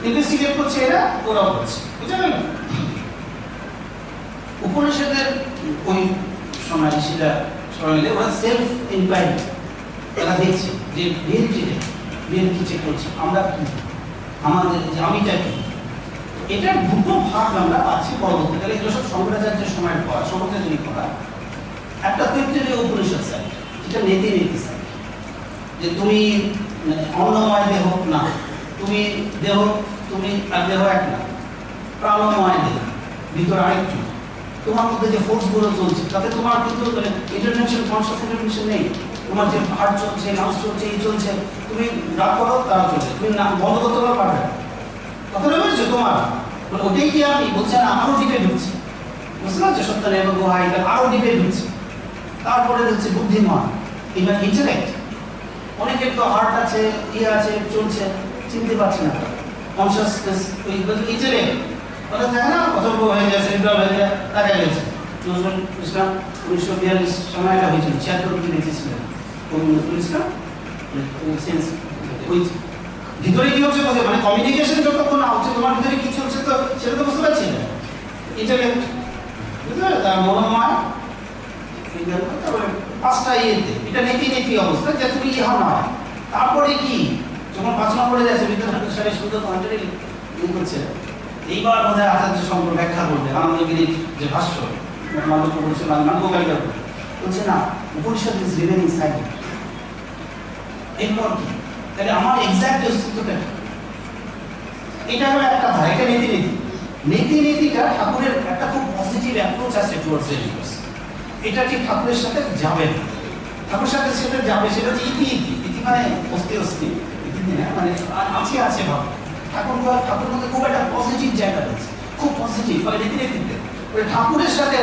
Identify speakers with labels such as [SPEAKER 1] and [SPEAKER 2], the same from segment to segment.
[SPEAKER 1] Investigate করছে এরা, ওরাও করছে, বুঝা গেল? উপনিষদের ওই সময় ঋষিরা সবাই মিলে ওরা সেলফ ইনকোয়ারি, তারা দেখছে যে রিয়েলিটি চেক করছে, আমরা কি, আমাদের যে আমিটা কি। এটার দুটো ভাগ আমরা পাচ্ছি পরবর্তীকালে, এগুলো সব শঙ্করাচার্যের সময়ের পর, শঙ্করাচার্যের করা। একটা তৈত্তরীয় উপনিষদ সাইড, যেটা নীতি সাইড, যে তুমি অন্নময় দেহ না, তুমি দেহ, তুমি আর দেহ এক না, প্রাণময় দেহ, ভিতরে আরেকটু, তোমার মধ্যে যে ফোর্সগুলো চলছে তাতে তোমার কিন্তু ইন্টারভেনশন, কনসাস ইন্টারভেনশন নেই। তোমার যে হার্ট চলছে, লাংস চলছে, এই চলছে, তুমি রাগ করো তারা চলছে, তুমি না বন্ধ করতে পারবে না। কথাটা বলছো তোমার ওটাই কি আমি বলছে না, আরো ডিপে ঢুকছি, বুঝতে পারছো? সত্য গুহা এটা আরো ডিপে ঢুকছে। তারপরে হচ্ছে বুদ্ধিমান, এবার ইন্টেলেক্ট। অনেকের তো হার্ট আছে, ইয়ে আছে, চলছে, চিনতে পারছি না, কনসাসনেস, ইন্টেলেক্ট ওটা থাকে না, অথর্ব হয়ে যায়, সেরিব্রাল হয়ে যায়, দেখা গেছে। নজরুল ইসলাম 1942 সময়টা হয়েছিল, 76 কি লিখেছিলেন নজরুল ইসলাম। ওই ভিতরে কি হচ্ছে বলছে, মানে কমিউনিকেশন যতক্ষণ না হচ্ছে, তোমার ভিতরে কি চলছে তো সেটা তো বুঝতে পারছি না। ইন্টেলেক্ট, বুঝতে পারছো? তার মনোময়, তারপরে পাঁচটা ইয়েতে, এটা নীতি অবস্থা, যে তুমি ইহা নয়। তারপরে কি, যখন 5 নম্বরে যাচ্ছে, বিদ্যাসাগর সাহেব সুন্দর কমেন্টারি করছে, এইবার বোধ হয় আচার্য শঙ্কর ব্যাখ্যা করবে আনন্দগিরির যে ভাষ্য, মালব্য বলছে, মালব্যকারিতা বলছে না, উপনিষদ ইজ রিমেনিং সাইলেন্ট। এরপর কি, তাহলে আমার এক্সাক্ট অস্তিত্বটা, এটা হলো একটা ধারা, এটা নীতিটা ঠাকুরের একটা খুব পজিটিভ অ্যাপ্রোচ আছে টুয়ার্ডস রিলিজিয়াস। এটা ঠিক ঠাকুরের সাথে যাবে না, ঠাকুরের সাথে সেটা যাবে, সেটা হচ্ছে ইতি মানে অস্থি, মানে আছে ভাব। ঠাকুর মধ্যে খুব একটা পজিটিভ জায়গা রয়েছে, খুব পজিটিভ, ফলে নীতিতে ঠাকুরের সাথে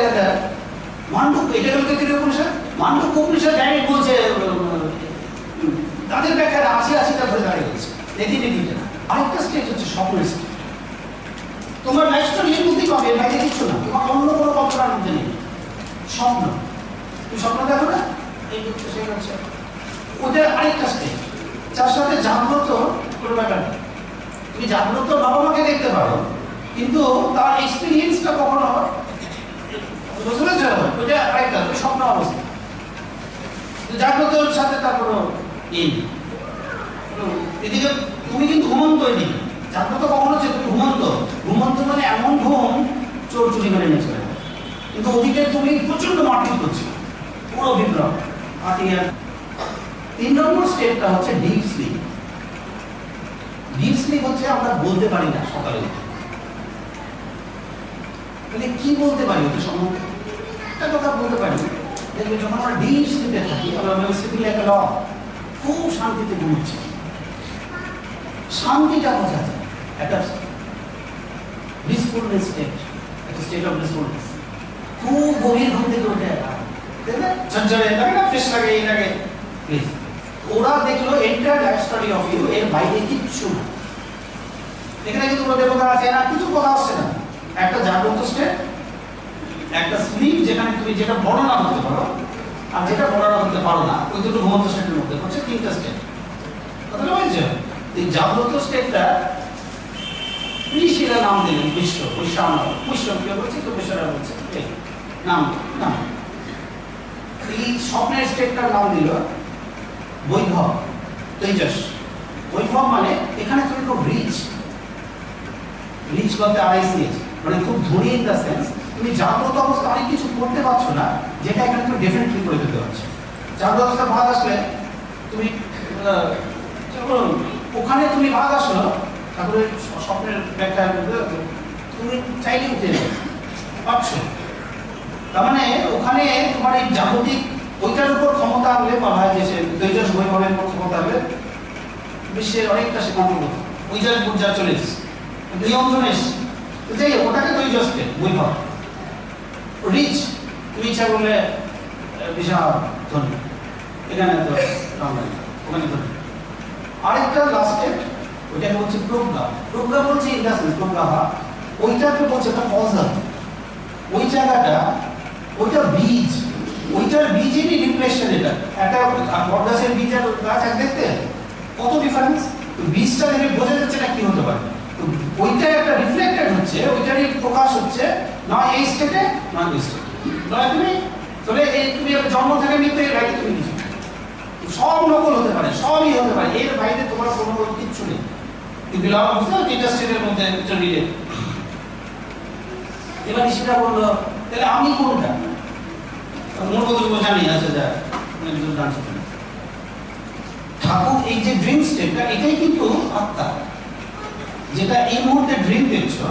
[SPEAKER 1] মান্ডুক্য, এটা হলো তৃতীয় উপনিষদ। মান্ডুক্য উপনিষদ ডাইরেক্ট বলছে, তাদের ব্যাখ্যায় 80টা ধরে দাঁড়িয়ে গেছে নীতিটা। আরেকটা স্টেজ হচ্ছে স্বপ্নের স্টেজ। তোমার লাইফ স্টোরি এর মধ্যেই পাবে, বাইরে কিছু না, তোমার অন্য কোনো কল্পনার মধ্যে নেই। স্বপ্ন, তুমি স্বপ্ন দেখো না, এই হচ্ছে সেই হচ্ছে ওটা আরেকটা স্টেজ, যার সাথে জাগ্রত কোনো ব্যাপার নেই। তুমি জাগ্রত বাবা মাকে দেখতে পারো, কিন্তু তার এক্সপিরিয়েন্সটা কখনো বুঝতে পারছো, ওইটা আরেকটা স্বপ্ন অবস্থা। জাগ্রতর সাথে তার কোনো এদিকে তুমি কিন্তু ঘুমন্ত, এদিকে জাগ্রত কখনো হচ্ছে তুমি ঘুমন্ত মানে এমন ঘুম চোর চুরি করে নিয়ে চলে যাবে, কিন্তু ওদিকে তুমি প্রচন্ড মারপিট করছো, পুরো বিপ্লব আটিয়ার। 3 নম্বর স্টেপটা হচ্ছে ডিপ স্লিপ হচ্ছে আমরা বলতে পারি না সকালে উঠে, তাহলে কি বলতে পারি ওটা সম্বন্ধে, একটা কথা বলতে পারি। দেখবে যখন আমরা ডিপ স্লিপে থাকি, আমরা স্লিপিং একটা খুব শান্তিতে ঘুমোচ্ছি, শান্তিটা বোঝা যায়, একটা ব্লিসফুলনেস স্টেট, একটা স্টেট অফ ব্লিসফুলনেস। খুব গভীর ঘুম থেকে উঠে ঝরঝরে লাগে না, ফ্রেশ লাগে, এই লাগে। ওরা দেখলো entire life story of you, এর বাইরে কিচ্ছু না। এখানে কিন্তু কোনো দেবতা আছে না, কিছু কথা আসছে না, একটা জাগ্রত স্টেট, একটা স্লিপ যেখানে তুমি যেটা বর্ণনা করতে পারো আর যেটা বর্ণনা করতে পারো না, ওই দুটো ঘুমন্ত স্টেটের মধ্যে হচ্ছে 3টা স্টেট। কথাটা বলছে, এই জাগ্রত স্টেটটা ঋষিরা নাম দিলেন বিশ্ব, কেউ বলছে, কেউ বিশ্বরা বলছে, নাম। এই স্বপ্নের স্টেটটার নাম দিল বৈভব, তেজস। বৈভব মানে এখানে তুমি খুব রিচ বলতে আইসিএস, মানে খুব ধনী ইন দ্য সেন্স, তুমি জাগ্রত অবস্থা অনেক কিছু করতে পারছো না, যেটা এখানে তুমি ডেফিনেটলি করে দিতে পারছো। জাগ্রত অবস্থা ভাগ আসলে তুমি ওখানে তুমি ভাগ আসলো, তারপরে স্বপ্নের ব্যাখ্যা তুমি চাইলে উঠে পারছো। তার মানে ওখানে তোমার এই জাগতিক ওইটার উপর ক্ষমতা আনলে বলা হয় যে সে তেজস বৈভবের উপর ক্ষমতা আনলে বিশ্বের অনেকটা সে কন্ট্রোল করতো, ওইটার উপর যা চলে এসেছে, নিয়ন্ত্রণে এসেছে। যাই হোক, ওটাকে তেজসকে বৈভব। রিচ, তুমি ইচ্ছা করলে বিশাল ধনী, এখানে তো ওখানে ধনী। আরেকটা লাস্টে ওইটাকে বলছে প্রজ্ঞা বলছে ইন দ্য সেন্স প্রজ্ঞা, ওইটাকে বলছে একটা পজল। ওই জায়গাটা, ওইটা বীজ, ওইটার বীজেরই রিপ্লেশন। এটা একটা বটগাছের বীজ আর গাছ এক দেখতে কত ডিফারেন্স, তো বীজটা দেখে বোঝা যাচ্ছে না কি হতে পারে। তো ওইটা একটা রিফ্লেক্টেড হচ্ছে, ওইটারই প্রকাশ হচ্ছে নয় এই স্টেটে নয় ওই স্টেটে। নয় তুমি তবে এই তুমি জন্ম থেকে মৃত্যু এর বাইরে তুমি কিছু সব নকল হতে পারে, সবই হতে পারে, এর বাইরে তোমার কোনো কিচ্ছু নেই। কিন্তু ইন্ডাস্ট্রির মধ্যে চলিয়ে এবার সেটা বললো তাহলে আমি কোনটা মূলগত জানি আছে যা ঠাকুর এই যে ড্রিম স্টেটটা এটাই কিন্তু আত্মা, যেটা এই মুহূর্তে ড্রিম দেখছো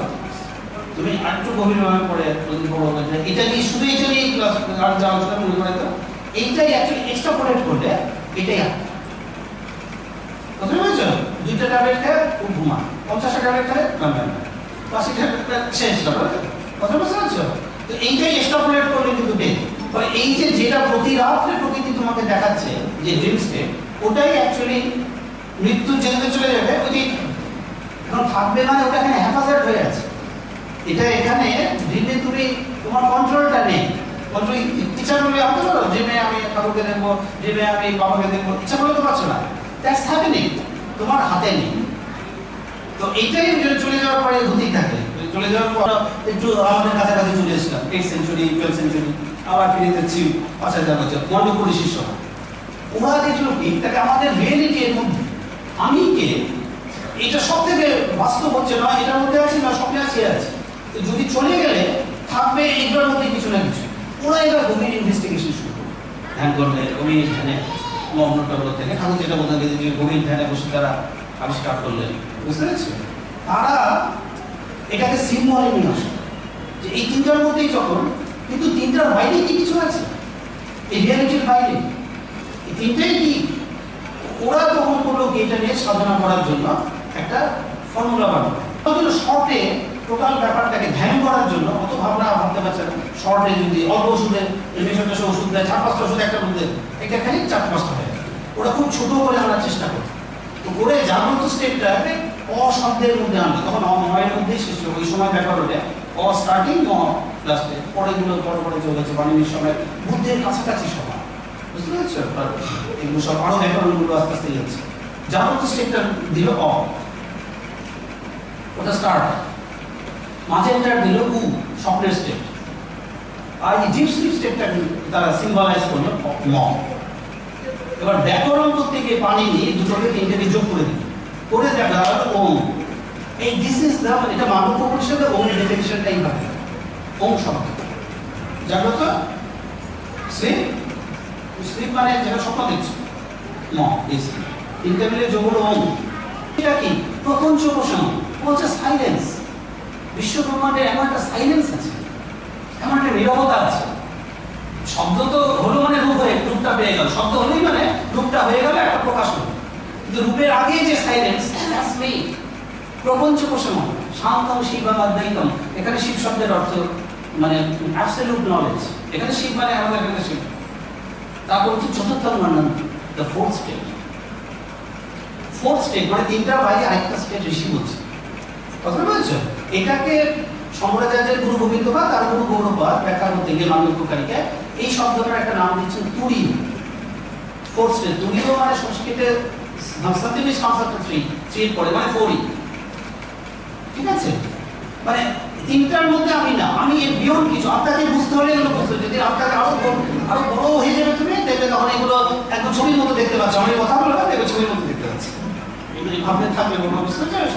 [SPEAKER 1] তুমি আরেকটু গভীরভাবে পড়ে এটা কি শুধু এটা নিয়ে ক্লাস আর যা আলোচনা মনে করে তো এইটাই অ্যাকচুয়ালি এক্সট্রাপোলেট করলে এটাই আত্মা। বুঝতে পেরেছো? 2টা ট্যাবলেট খেয়ে ঘুমা, 50টা ট্যাবলেট খেয়ে ঘুমাবেন, 80টা ট্যাবলেট শেষ হবে। কথা বুঝতে পারছো? তো এইটাই এক্সট্রাপোলেট করলে কিন্তু ডেথ। তবে এই যে যেটা প্রতি রাত্রে প্রকৃতি তোমাকে দেখাচ্ছে যে ড্রিম স্টেট, ওটাই অ্যাকচুয়ালি মৃত্যু যেতে চলে যাবে ওইটাই এখন থাকবে, মানে ওটা এখানে হেফাজত হয়ে আছে। এটা এখানে ড্রিমে তুমি তোমার কন্ট্রোলটা নেই। কন্ট্রোল ইচ্ছা করলে হতে পারো ড্রিমে আমি ঠাকুরকে দেখবো, ড্রিমে আমি বাবাকে দেখবো, ইচ্ছা করলে তো পারছো না, দ্যাটস হ্যাপেনিং, তোমার হাতে নেই। তো এইটাই চলে যাওয়ার পরে হতেই থাকে, চলে যাওয়ার পর একটু আমাদের কাছাকাছি চলে এসেছিলাম 8th সেঞ্চুরি 12th সেঞ্চুরি, আবার ফিরে যাচ্ছি 5000 বছর মণ্ডপুরী শিষ্য। ওরা দেখলো কি তাকে আমাদের রিয়েলিটি এর মধ্যে আমি কে এটা সব থেকে বাস্তব হচ্ছে না, এটার মধ্যে আছি না স্বপ্নে আছি আছে, তো যদি চলে গেলে থাকবে এইটার মধ্যে কিছু না কিছু। ওরা এবার গভীর ইনভেস্টিগেশন শুরু করবে, ধ্যান করলে গভীর ধ্যানে মগ্নটগ্ন থেকে ঠাকুর যেটা বলতে গেছে যে গভীর ধ্যানে বসে তারা আবিষ্কার করলেন। বুঝতে পেরেছি? তারা এটাকে সিম্বলে নিয়ে আসে যে এই তিনটার মধ্যেই যখন, কিন্তু তিনটার বাইরে কি কিছু আছে এই রিয়ালিটির বাইরে, এই তিনটাই কি ওরা তখন করলো কি এটা নিয়ে সাধনা করার জন্য একটা ফর্মুলা বানাবে। শর্টে টোটাল ব্যাপারটাকে ধ্যান করার জন্য অত ভাবনা ভাবতে পারছে না। শর্টে যদি অল্প ওষুধে এমএসটা ওষুধ দেয় 4-5টা ওষুধ একটা মধ্যে, এটা খালি 4-5টা হয়। ওরা খুব ছোট করে আনার চেষ্টা করে, তো করে জাগ্রত স্টেপটাকে অশব্দের মধ্যে আনবে, তখন অময়ের মধ্যেই শেষ হবে। ওই সময় ব্যাপার ওটা অ স্টার্টিং অ লাস্টে, পরেগুলো পরে পরে চলেছে বাণীর সময় বুদ্ধের কাছাকাছি সবার। বুঝতে পারছো? এগুলো সব আরো ব্যাপারগুলো আস্তে আস্তে যাচ্ছে। জাগ্রত স্টেপটা দিল অ, ওটা স্টার্ট। মাঝেরটা দিল উ, স্বপ্নের স্টেপ। আর এই ডিপ স্লিপ স্টেপটা তারা সিম্বলাইজ করলো ম। এবার ব্যাকরণ করতে গিয়ে পানি নিয়ে দুটোকে তিনটাকে যোগ করে দিল, করে দেখা গেল ওম। এই দিস ইজ দ্য, এটা মানব পরিষদের ওম ডেফিনিশনটাই হবে ওম শব্দ। জাগ্রত স্লিপ, স্লিপ মানে যেটা স্বপ্ন দেখছো ম, এই স্লিপ তিনটা মিলে যোগ হলো ওম। এটা কি প্রপঞ্চ প্রসঙ্গ বলছে সাইলেন্স। বিশ্ব ব্রহ্মাণ্ডে এমন একটা সাইলেন্স আছে, এমন একটা নীরবতা আছে। শব্দ তো হলো মানে রূপ হয়ে রূপটা পেয়ে গেল, শব্দ হলেই মানে রূপটা হয়ে গেল, একটা প্রকাশ হলো। কিন্তু রূপের আগে যে সাইলেন্স, দ্যাটস মি। প্রপঞ্চ প্রসঙ্গ শান্তম শিবম অদ্বৈতম, এখানে শিব শব্দের অর্থ মানে অ্যাবসলিউট নলেজ। এখানে শিব মানে আমাদের এখানে শিব। তারপর হচ্ছে চতুর্থ মন্ডন, the fourth stage. Fourth stage মানে তিনটার বাইরে আরেকটা স্টেজ ঋষি বলছে। কথা বলছো? এটাকে সম্প্রদায়ের গুরু গোবিন্দ বা তার গুরু গৌরববাদ ব্যাখ্যা করতে গিয়ে মানবকারীকে এই শব্দটার একটা নাম দিচ্ছেন তুরীয়। ফোর্থ স্টেজ, তুরীয় মানে সংস্কৃতে সংস্কৃতে সংস্কৃত থ্রি পড়ে মানে ফোরই। ঠিক আছে? মানে তিনটার মধ্যে আমি না, আমি এর বিয়ন্ড কিছু। আপনাকে বুঝতে হলে এগুলো বুঝতে, যদি আপনাকে আরো বড় হয়ে যাবে তুমি দেখবে তখন এগুলো একদম ছবির মতো দেখতে পাচ্ছ। আমি কথা বলবো দেখবে ছবির মতো দেখতে পাচ্ছি, এগুলো ভাবতে থাকবে বুঝতে